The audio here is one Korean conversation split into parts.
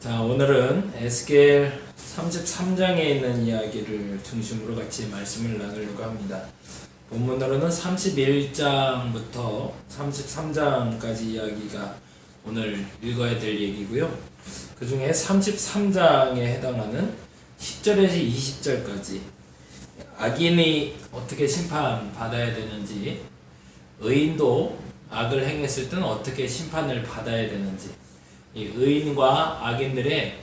자, 오늘은 에스겔 33장에 있는 이야기를 중심으로 같이 말씀을 나누려고 합니다. 본문으로는 31장부터 33장까지 이야기가 오늘 읽어야 될 얘기고요. 그 중에 33장에 해당하는 10절에서 20절까지 악인이 어떻게 심판받아야 되는지, 의인도 악을 행했을 때는 어떻게 심판을 받아야 되는지, 이 의인과 악인들의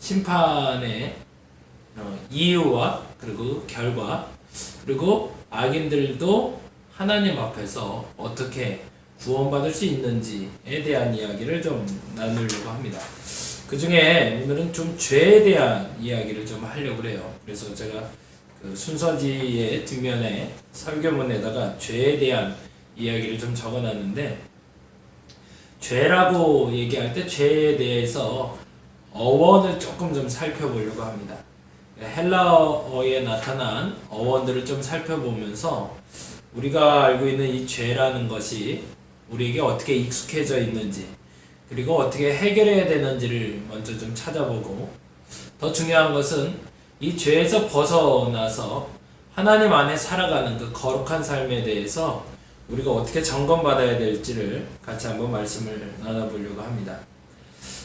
심판의 이유와 그리고 결과, 그리고 악인들도 하나님 앞에서 어떻게 구원받을 수 있는지에 대한 이야기를 좀 나누려고 합니다. 그 중에 오늘은 좀 죄에 대한 이야기를 좀 하려고 해요. 그래서 제가 그 순서지의 뒷면에 설교문에다가 죄에 대한 이야기를 좀 적어놨는데, 죄라고 얘기할 때 죄에 대해서 어원을 조금 좀 살펴보려고 합니다. 헬라어에 나타난 어원들을 좀 살펴보면서 우리가 알고 있는 이 죄라는 것이 우리에게 어떻게 익숙해져 있는지, 그리고 어떻게 해결해야 되는지를 먼저 좀 찾아보고, 더 중요한 것은 이 죄에서 벗어나서 하나님 안에 살아가는 그 거룩한 삶에 대해서 우리가 어떻게 점검받아야 될지를 같이 한번 말씀을 나눠보려고 합니다.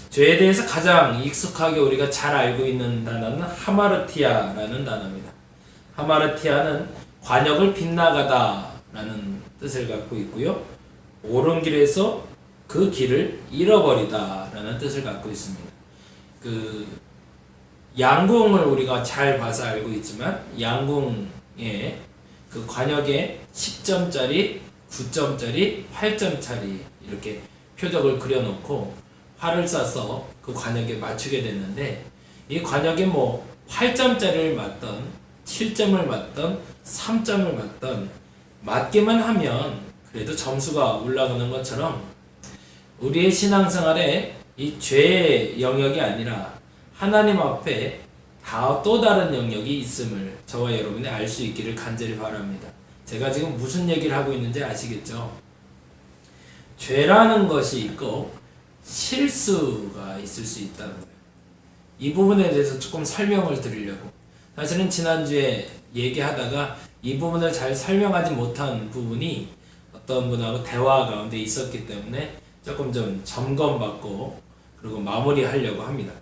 죄에 대해서 가장 익숙하게 우리가 잘 알고 있는 단어는 하마르티아라는 단어입니다. 하마르티아는 관역을 빗나가다 라는 뜻을 갖고 있고요. 옳은 길에서 그 길을 잃어버리다 라는 뜻을 갖고 있습니다. 양궁을 우리가 잘 봐서 알고 있지만, 양궁에 그 관역에 10점짜리, 9점짜리, 8점짜리 이렇게 표적을 그려놓고 활을 쏴서 그 관역에 맞추게 되는데, 이 관역에 8점짜리를 맞던 7점을 맞던 3점을 맞던 맞기만 하면 그래도 점수가 올라가는 것처럼, 우리의 신앙생활에 이 죄의 영역이 아니라 하나님 앞에 또 다른 영역이 있음을 저와 여러분이 알 수 있기를 간절히 바랍니다. 제가 지금 무슨 얘기를 하고 있는지 아시겠죠? 죄라는 것이 있고 실수가 있을 수 있다는 거예요. 이 부분에 대해서 조금 설명을 드리려고. 사실은 지난주에 얘기하다가 이 부분을 잘 설명하지 못한 부분이 어떤 분하고 대화 가운데 있었기 때문에 조금 좀 점검받고 그리고 마무리하려고 합니다.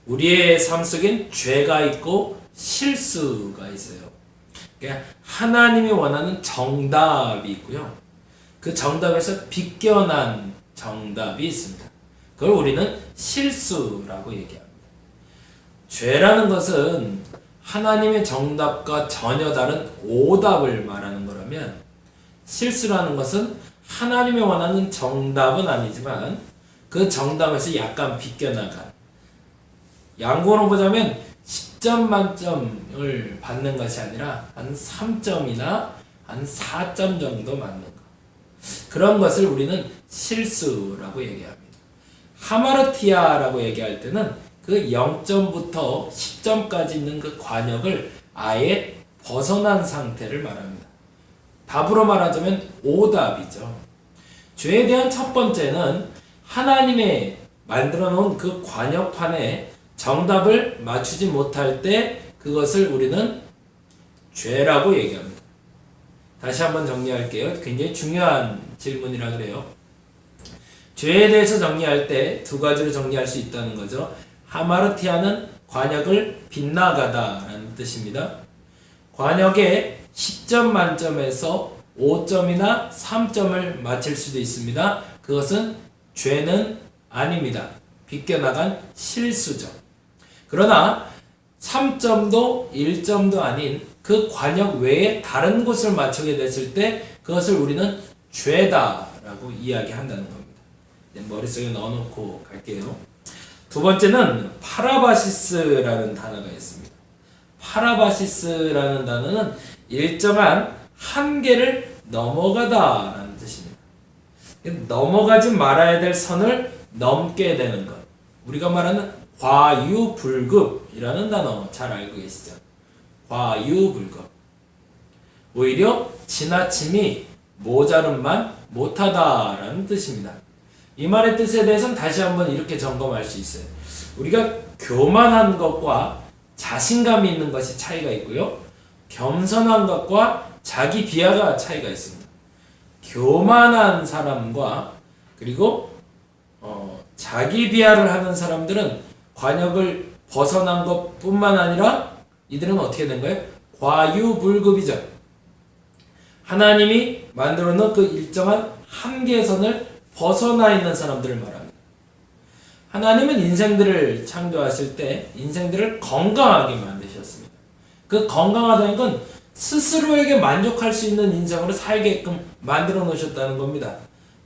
우리의 삶 속엔 죄가 있고 실수가 있어요. 그러니까 하나님이 원하는 정답이 있고요. 그 정답에서 비껴난 정답이 있습니다. 그걸 우리는 실수라고 얘기합니다. 죄라는 것은 하나님의 정답과 전혀 다른 오답을 말하는 거라면, 실수라는 것은 하나님이 원하는 정답은 아니지만 그 정답에서 약간 비껴나간, 양고로 보자면 10점 만점을 받는 것이 아니라 한 3점이나 한 4점 정도 맞는 것, 그런 것을 우리는 실수라고 얘기합니다. 하마르티아라고 얘기할 때는 그 0점부터 10점까지 있는 그 관역을 아예 벗어난 상태를 말합니다. 답으로 말하자면 오답이죠. 죄에 대한 첫 번째는 하나님의 만들어 놓은 그 관역판에 정답을 맞추지 못할 때 그것을 우리는 죄라고 얘기합니다. 다시 한번 정리할게요. 굉장히 중요한 질문이라 그래요. 죄에 대해서 정리할 때 두 가지로 정리할 수 있다는 거죠. 하마르티아는 관역을 빗나가다 라는 뜻입니다. 관역에 10점 만점에서 5점이나 3점을 맞힐 수도 있습니다. 그것은 죄는 아닙니다. 비껴나간 실수죠. 그러나 3점도 1점도 아닌 그 관역 외에 다른 곳을 맞추게 됐을 때 그것을 우리는 죄다라고 이야기한다는 겁니다. 머릿속에 넣어놓고 갈게요. 두 번째는 파라바시스라는 단어가 있습니다. 파라바시스라는 단어는 일정한 한계를 넘어가다라는 뜻입니다. 넘어가지 말아야 될 선을 넘게 되는 것. 우리가 말하는 과유불급이라는 단어 잘 알고 계시죠? 과유불급. 오히려 지나침이 모자름만 못하다라는 뜻입니다. 이 말의 뜻에 대해서는 다시 한번 이렇게 점검할 수 있어요. 우리가 교만한 것과 자신감이 있는 것이 차이가 있고요. 겸손한 것과 자기 비하가 차이가 있습니다. 교만한 사람과 그리고 자기 비하를 하는 사람들은 관역을 벗어난 것뿐만 아니라 이들은 어떻게 된 거예요? 과유불급이죠. 하나님이 만들어 놓은 그 일정한 한계선을 벗어나 있는 사람들을 말합니다. 하나님은 인생들을 창조하실 때 인생들을 건강하게 만드셨습니다. 그 건강하다는 건 스스로에게 만족할 수 있는 인생으로 살게끔 만들어 놓으셨다는 겁니다.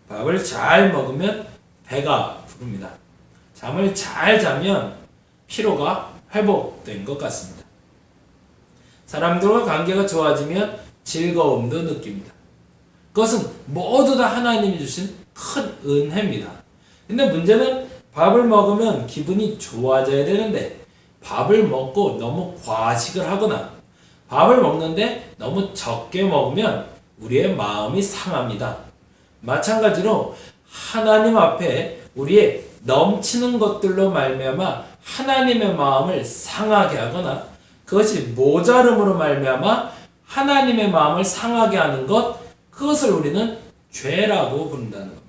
밥을 잘 먹으면 배가 부릅니다. 잠을 잘 자면 피로가 회복된 것 같습니다. 사람들과 관계가 좋아지면 즐거움도 느낍니다. 그것은 모두 다 하나님이 주신 큰 은혜입니다. 근데 문제는 밥을 먹으면 기분이 좋아져야 되는데 밥을 먹고 너무 과식을 하거나 밥을 먹는데 너무 적게 먹으면 우리의 마음이 상합니다. 마찬가지로 하나님 앞에 우리의 넘치는 것들로 말미암아 하나님의 마음을 상하게 하거나 그것이 모자름으로 말미암아 하나님의 마음을 상하게 하는 것, 그것을 우리는 죄라고 부른다는 겁니다.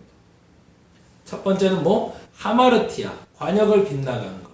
첫 번째는 하마르티아, 관역을 빗나간 것.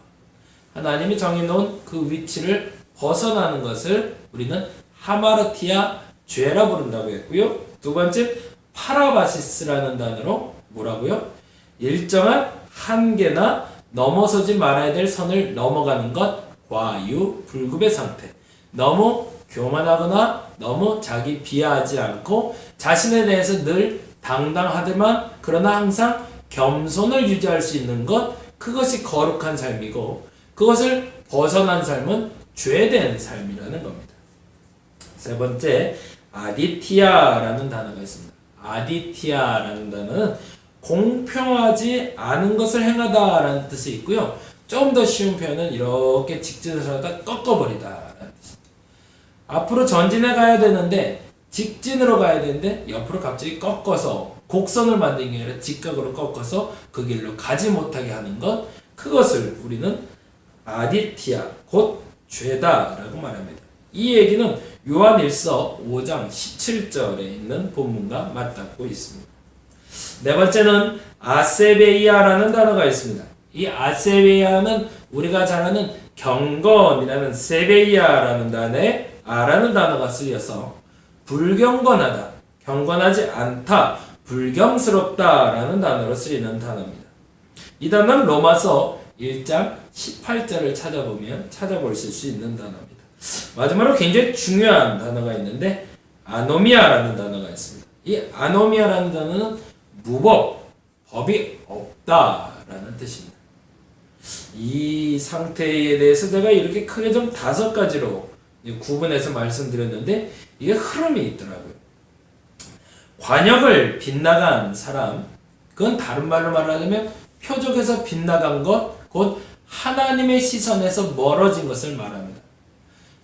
하나님이 정해놓은 그 위치를 벗어나는 것을 우리는 하마르티아, 죄라 부른다고 했고요. 두 번째, 파라바시스라는 단어로 뭐라고요? 일정한 한계나 넘어서지 말아야 될 선을 넘어가는 것, 과유불급의 상태. 너무 교만하거나 너무 자기 비하하지 않고 자신에 대해서 늘 당당하지만 그러나 항상 겸손을 유지할 수 있는 것, 그것이 거룩한 삶이고 그것을 벗어난 삶은 죄된 삶이라는 겁니다. 세 번째, 아디티아라는 단어가 있습니다. 아디티아라는 단어는 공평하지 않은 것을 행하다라는 뜻이 있고요. 좀 더 쉬운 표현은 이렇게 직진을 하다 꺾어버리다라는 뜻입니다. 앞으로 전진해 가야 되는데 직진으로 가야 되는데 옆으로 갑자기 꺾어서 곡선을 만든 게 아니라 직각으로 꺾어서 그 길로 가지 못하게 하는 것, 그것을 우리는 아디티아, 곧 죄다라고 말합니다. 이 얘기는 요한일서 5장 17절에 있는 본문과 맞닿고 있습니다. 네 번째는 아세베이아라는 단어가 있습니다. 이 아세베이아는 우리가 잘 아는 경건이라는 세베이아라는 단어에 아라는 단어가 쓰여서 불경건하다, 경건하지 않다, 불경스럽다라는 단어로 쓰이는 단어입니다. 이 단어는 로마서 1장 18절을 찾아볼 수 있는 단어입니다. 마지막으로 굉장히 중요한 단어가 있는데 아노미아라는 단어가 있습니다. 이 아노미아라는 단어는 무법, 법이 없다라는 뜻입니다. 이 상태에 대해서 제가 이렇게 크게 좀 5가지로 구분해서 말씀드렸는데 이게 흐름이 있더라고요. 관역을 빗나간 사람, 그건 다른 말로 말하자면 표적에서 빗나간 것, 곧 하나님의 시선에서 멀어진 것을 말합니다.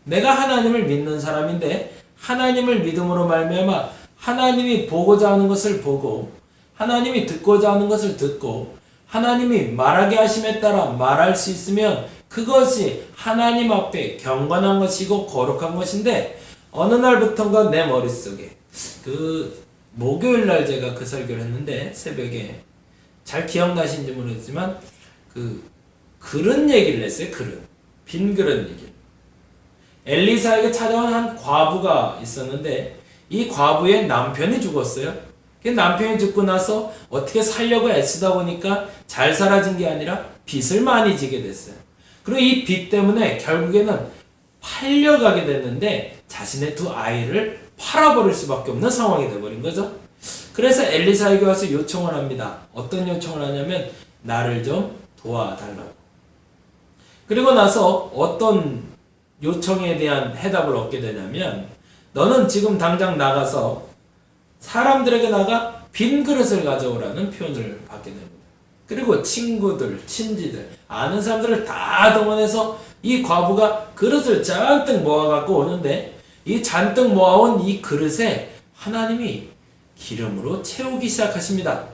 내가 하나님을 믿는 사람인데 하나님을 믿음으로 말미암아 하나님이 보고자 하는 것을 보고 하나님이 듣고자 하는 것을 듣고 하나님이 말하게 하심에 따라 말할 수 있으면 그것이 하나님 앞에 경건한 것이고 거룩한 것인데 어느 날부턴가 내 머릿속에 목요일날 제가 그 설교를 했는데 새벽에 잘 기억나시는지 모르겠지만 그릇 얘기를 했어요. 빈 그릇 얘기. 엘리사에게 찾아온 한 과부가 있었는데 이 과부의 남편이 죽었어요. 남편이 죽고 나서 어떻게 살려고 애쓰다 보니까 잘 살아진 게 아니라 빚을 많이 지게 됐어요. 그리고 이 빚 때문에 결국에는 팔려가게 됐는데 자신의 2 아이를 팔아버릴 수밖에 없는 상황이 돼버린 거죠. 그래서 엘리사에게 와서 요청을 합니다. 어떤 요청을 하냐면 나를 좀 도와달라고. 그리고 나서 어떤 요청에 대한 해답을 얻게 되냐면 너는 지금 당장 나가서 사람들에게 나가 빈 그릇을 가져오라는 표현을 받게 됩니다. 그리고 친구들, 친지들, 아는 사람들을 다 동원해서 이 과부가 그릇을 잔뜩 모아갖고 오는데 이 잔뜩 모아온 이 그릇에 하나님이 기름으로 채우기 시작하십니다.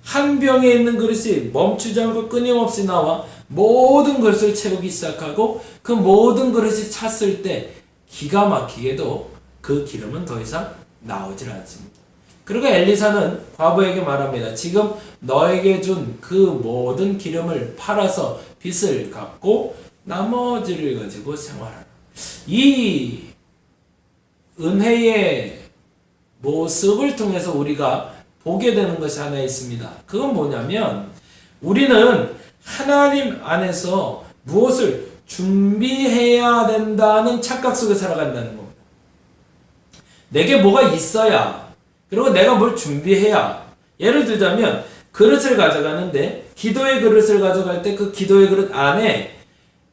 한 병에 있는 그릇이 멈추지 않고 끊임없이 나와 모든 그릇을 채우기 시작하고 그 모든 그릇이 찼을 때 기가 막히게도 그 기름은 더 이상 나오질 않습니다. 그리고 엘리사는 과부에게 말합니다. 지금 너에게 준 그 모든 기름을 팔아서 빚을 갚고 나머지를 가지고 생활하라. 이 은혜의 모습을 통해서 우리가 보게 되는 것이 하나 있습니다. 그건 뭐냐면 우리는 하나님 안에서 무엇을 준비해야 된다는 착각 속에 살아간다는 겁니다. 내게 뭐가 있어야, 그리고 내가 뭘 준비해야. 예를 들자면 그릇을 가져가는데 기도의 그릇을 가져갈 때 그 기도의 그릇 안에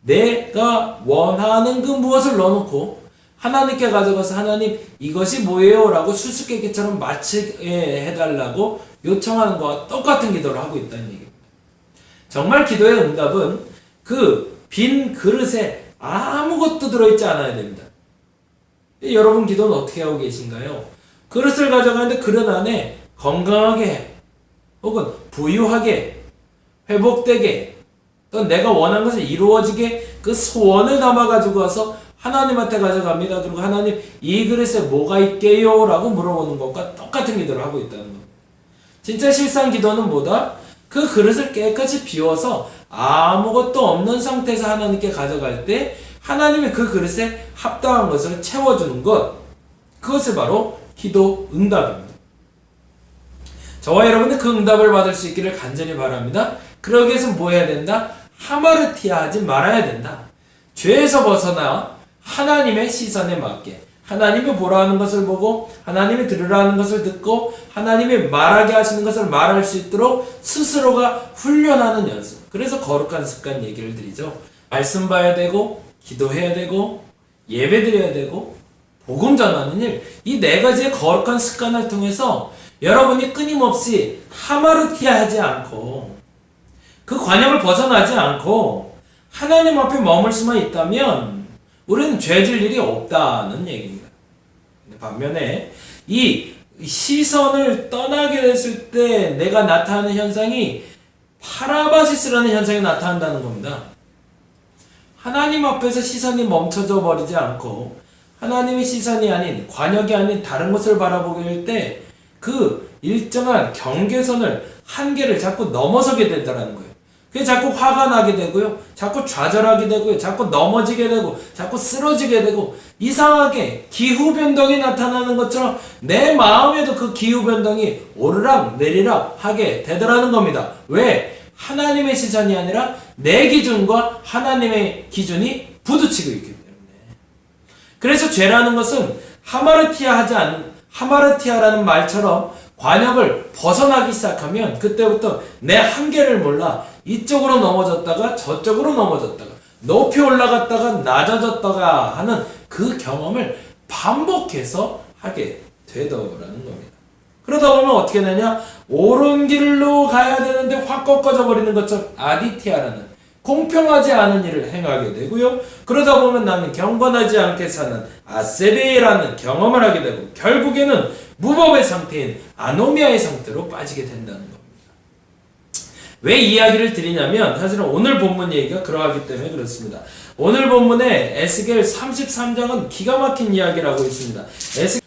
내가 원하는 그 무엇을 넣어놓고 하나님께 가져가서 하나님 이것이 뭐예요? 라고 수수께끼처럼 마치게 해달라고 요청하는 것과 똑같은 기도를 하고 있다는 얘기입니다. 정말 기도의 응답은 그 빈 그릇에 아무것도 들어있지 않아야 됩니다. 여러분 기도는 어떻게 하고 계신가요? 그릇을 가져가는데 그릇 안에 건강하게 혹은 부유하게 회복되게 또 내가 원하는 것을 이루어지게 그 소원을 담아가지고 와서 하나님한테 가져갑니다. 그리고 하나님 이 그릇에 뭐가 있게요? 라고 물어보는 것과 똑같은 기도를 하고 있다는 겁니다. 진짜 실상 기도는 뭐다? 그 그릇을 깨끗이 비워서 아무것도 없는 상태에서 하나님께 가져갈 때 하나님이 그 그릇에 합당한 것을 채워주는 것, 그것이 바로 기도 응답입니다. 저와 여러분은 그 응답을 받을 수 있기를 간절히 바랍니다. 그러기 위해서 뭐 해야 된다? 하마르티아 하지 말아야 된다. 죄에서 벗어나 하나님의 시선에 맞게 하나님이 보라 하는 것을 보고 하나님이 들으라 하는 것을 듣고 하나님이 말하게 하시는 것을 말할 수 있도록 스스로가 훈련하는 연습. 그래서 거룩한 습관 얘기를 드리죠. 말씀 봐야 되고 기도해야 되고 예배 드려야 되고 복음 전하는 일, 이 네 가지의 거룩한 습관을 통해서 여러분이 끊임없이 하마르티아 하지 않고 그 관역을 벗어나지 않고 하나님 앞에 머물 수만 있다면 우리는 죄질 일이 없다는 얘기입니다. 반면에 이 시선을 떠나게 됐을 때 내가 나타나는 현상이 파라바시스라는 현상이 나타난다는 겁니다. 하나님 앞에서 시선이 멈춰져 버리지 않고 하나님의 시선이 아닌 관역이 아닌 다른 것을 바라보게 될 때 그 일정한 경계선을 한계를 자꾸 넘어서게 된다는 거예요. 그게 자꾸 화가 나게 되고요. 자꾸 좌절하게 되고요. 자꾸 넘어지게 되고 자꾸 쓰러지게 되고 이상하게 기후변동이 나타나는 것처럼 내 마음에도 그 기후변동이 오르락 내리락 하게 되더라는 겁니다. 왜? 하나님의 시선이 아니라 내 기준과 하나님의 기준이 부딪히고 있기 때문에. 그래서 죄라는 것은 하마르티아라는 말처럼 관역을 벗어나기 시작하면 그때부터 내 한계를 몰라 이쪽으로 넘어졌다가 저쪽으로 넘어졌다가 높이 올라갔다가 낮아졌다가 하는 그 경험을 반복해서 하게 되더라는 겁니다. 그러다 보면 어떻게 되냐? 옳은 길로 가야 되는데 확 꺾어져 버리는 것처럼 아디티아라는 공평하지 않은 일을 행하게 되고요. 그러다 보면 나는 경건하지 않게 사는 아세베라는 경험을 하게 되고 결국에는 무법의 상태인 아노미아의 상태로 빠지게 된다는 겁니다. 왜 이야기를 드리냐면 사실은 오늘 본문 얘기가 그러하기 때문에 그렇습니다. 오늘 본문에 에스겔 33장은 기가 막힌 이야기를 하고 있습니다.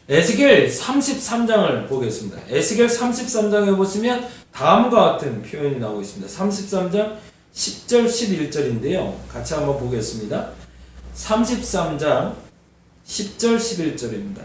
에스겔 33장을 보겠습니다. 에스겔 33장에 보시면 다음과 같은 표현이 나오고 있습니다. 33장 10절 11절인데요. 같이 한번 보겠습니다. 33장 10절 11절입니다.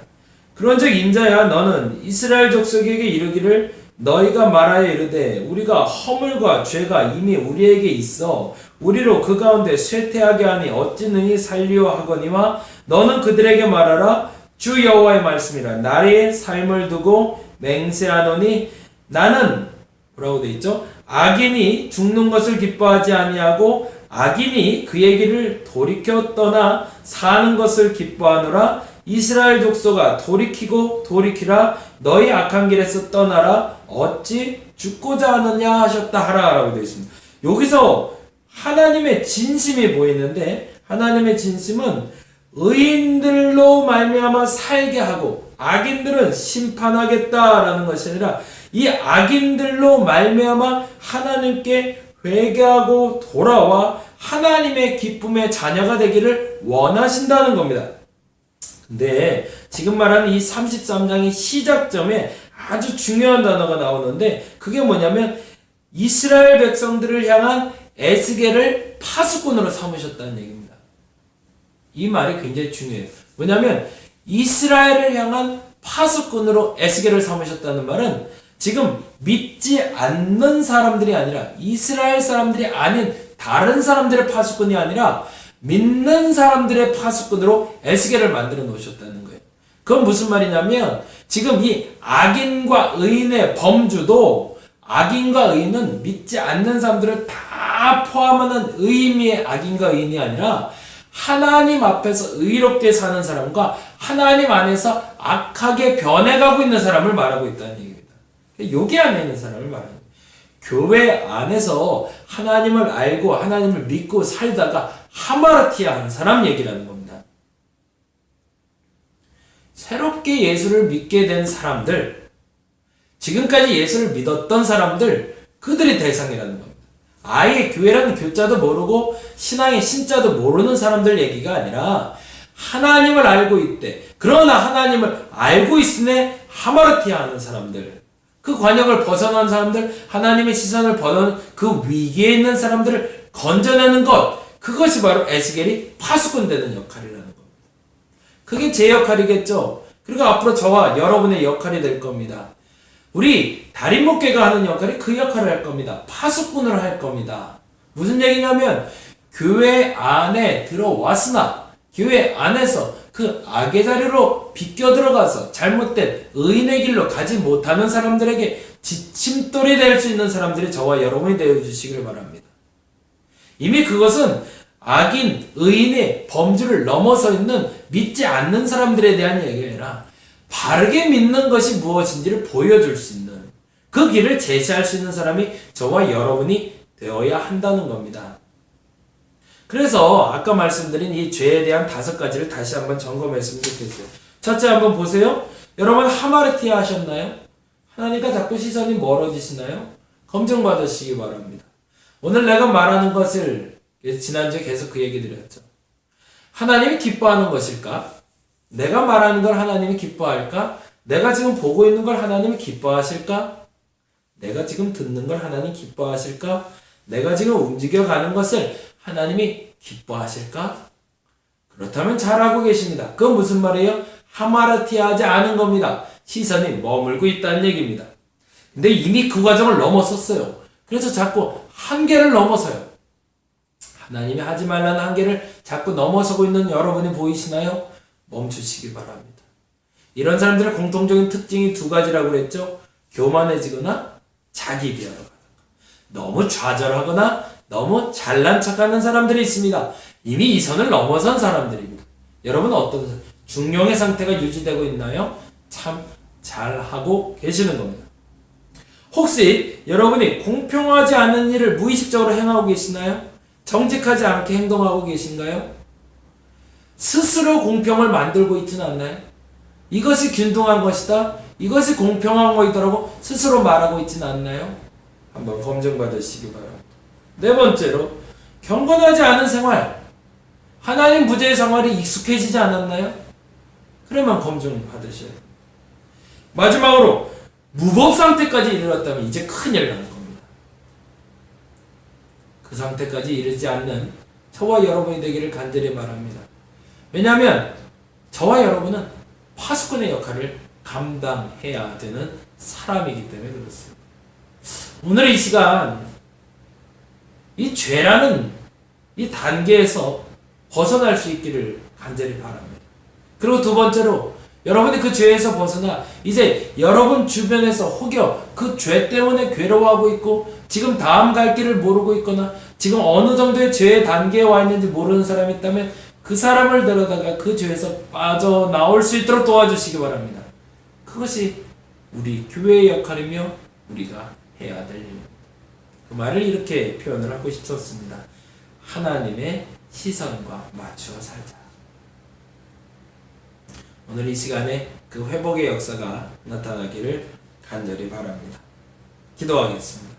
그런즉 인자야 너는 이스라엘 족속에게 이르기를 너희가 말하여 이르되 우리가 허물과 죄가 이미 우리에게 있어 우리로 그 가운데 쇠퇴하게 하니 어찌 능히 살리려 하거니와 너는 그들에게 말하라 주 여호와의 말씀이라 나의 삶을 두고 맹세하노니 나는 뭐라고 되어 있죠? 악인이 죽는 것을 기뻐하지 아니하고 악인이 그의 길을 돌이켜 떠나 사는 것을 기뻐하노라. 이스라엘 족속아 돌이키고 돌이키라. 너희 악한 길에서 떠나라. 어찌 죽고자 하느냐 하셨다 하라 라고 되어 있습니다. 여기서 하나님의 진심이 보이는데 하나님의 진심은 의인들로 말미암아 살게 하고 악인들은 심판하겠다라는 것이 아니라 이 악인들로 말미암아 하나님께 회개하고 돌아와 하나님의 기쁨의 자녀가 되기를 원하신다는 겁니다. 근데 지금 말하는 이 33장의 시작점에 아주 중요한 단어가 나오는데 그게 뭐냐면 이스라엘 백성들을 향한 에스겔을 파수꾼으로 삼으셨다는 얘기입니다. 이 말이 굉장히 중요해요. 뭐냐면 이스라엘을 향한 파수꾼으로 에스겔을 삼으셨다는 말은 지금 믿지 않는 사람들이 아니라 이스라엘 사람들이 아닌 다른 사람들의 파수꾼이 아니라 믿는 사람들의 파수꾼으로 에스겔을 만들어 놓으셨다는 거예요. 그건 무슨 말이냐면 지금 이 악인과 의인의 범주도 악인과 의인은 믿지 않는 사람들을 다 포함하는 의미의 악인과 의인이 아니라 하나님 앞에서 의롭게 사는 사람과 하나님 안에서 악하게 변해가고 있는 사람을 말하고 있다는 얘기입니다. 여기 안에 있는 사람을 말하는 거예요. 교회 안에서 하나님을 알고 하나님을 믿고 살다가 하마르티아 하는 사람 얘기라는 겁니다. 새롭게 예수를 믿게 된 사람들, 지금까지 예수를 믿었던 사람들, 그들이 대상이라는 겁니다. 아예 교회라는 교자도 모르고 신앙의 신자도 모르는 사람들 얘기가 아니라 하나님을 알고 있대. 그러나 하나님을 알고 있으네 하마르티아 하는 사람들, 그 관역을 벗어난 사람들, 하나님의 시선을 벗어난 그 위기에 있는 사람들을 건져내는 것, 그것이 바로 에스겔이 파수꾼 되는 역할이라는 겁니다. 그게 제 역할이겠죠. 그리고 앞으로 저와 여러분의 역할이 될 겁니다. 우리 달인목회가 하는 역할이 그 역할을 할 겁니다. 파수꾼을 할 겁니다. 무슨 얘기냐면 교회 안에 들어왔으나 교회 안에서 그 악의 자리로 비껴 들어가서 잘못된 의인의 길로 가지 못하는 사람들에게 지침돌이 될 수 있는 사람들이 저와 여러분이 되어주시길 바랍니다. 이미 그것은 악인, 의인의 범주를 넘어서 있는 믿지 않는 사람들에 대한 얘기가 아니라 바르게 믿는 것이 무엇인지를 보여줄 수 있는 그 길을 제시할 수 있는 사람이 저와 여러분이 되어야 한다는 겁니다. 그래서 아까 말씀드린 이 죄에 대한 5가지를 다시 한번 점검했으면 좋겠어요. 첫째 한번 보세요. 여러분 하마르티아 하셨나요? 하나님과 자꾸 시선이 멀어지시나요? 검증받으시기 바랍니다. 오늘 내가 말하는 것을 지난주에 계속 그 얘기 드렸죠. 하나님이 기뻐하는 것일까? 내가 말하는 걸 하나님이 기뻐할까? 내가 지금 보고 있는 걸 하나님이 기뻐하실까? 내가 지금 듣는 걸 하나님 기뻐하실까? 내가 지금 움직여가는 것을 하나님이 기뻐하실까? 그렇다면 잘하고 계십니다. 그건 무슨 말이에요? 하마르티아하지 않은 겁니다. 시선이 머물고 있다는 얘기입니다. 근데 이미 그 과정을 넘어섰어요. 그래서 자꾸 한계를 넘어서요. 하나님이 하지 말라는 한계를 자꾸 넘어서고 있는 여러분이 보이시나요? 멈추시기 바랍니다. 이런 사람들의 공통적인 특징이 2가지라고 그랬죠. 교만해지거나 자기 비하하거나 너무 좌절하거나 너무 잘난 척하는 사람들이 있습니다. 이미 이 선을 넘어선 사람들입니다. 여러분은 어떤 중용의 상태가 유지되고 있나요? 참 잘하고 계시는 겁니다. 혹시 여러분이 공평하지 않은 일을 무의식적으로 행하고 계시나요? 정직하지 않게 행동하고 계신가요? 스스로 공평을 만들고 있지는 않나요? 이것이 균등한 것이다, 이것이 공평한 것이더라고 스스로 말하고 있지는 않나요? 한번 검증받으시기 바랍니다. 4번째로 경건하지 않은 생활, 하나님 부재의 생활이 익숙해지지 않았나요? 그러면 검증받으셔야 됩니다. 마지막으로 무법 상태까지 이르렀다면 이제 큰일 나는 겁니다. 그 상태까지 이르지 않는 저와 여러분이 되기를 간절히 바랍니다. 왜냐하면 저와 여러분은 파수꾼의 역할을 감당해야 되는 사람이기 때문에 그렇습니다. 오늘 이 시간 이 죄라는 이 단계에서 벗어날 수 있기를 간절히 바랍니다. 그리고 2번째로 여러분이 그 죄에서 벗어나 이제 여러분 주변에서 혹여 그 죄 때문에 괴로워하고 있고 지금 다음 갈 길을 모르고 있거나 지금 어느 정도의 죄의 단계에 와 있는지 모르는 사람이 있다면 그 사람을 데려다가 그 죄에서 빠져나올 수 있도록 도와주시기 바랍니다. 그것이 우리 교회의 역할이며 우리가 해야 될 일입니다. 그 말을 이렇게 표현을 하고 싶었습니다. 하나님의 시선과 맞추어 살자. 오늘 이 시간에 그 회복의 역사가 나타나기를 간절히 바랍니다. 기도하겠습니다.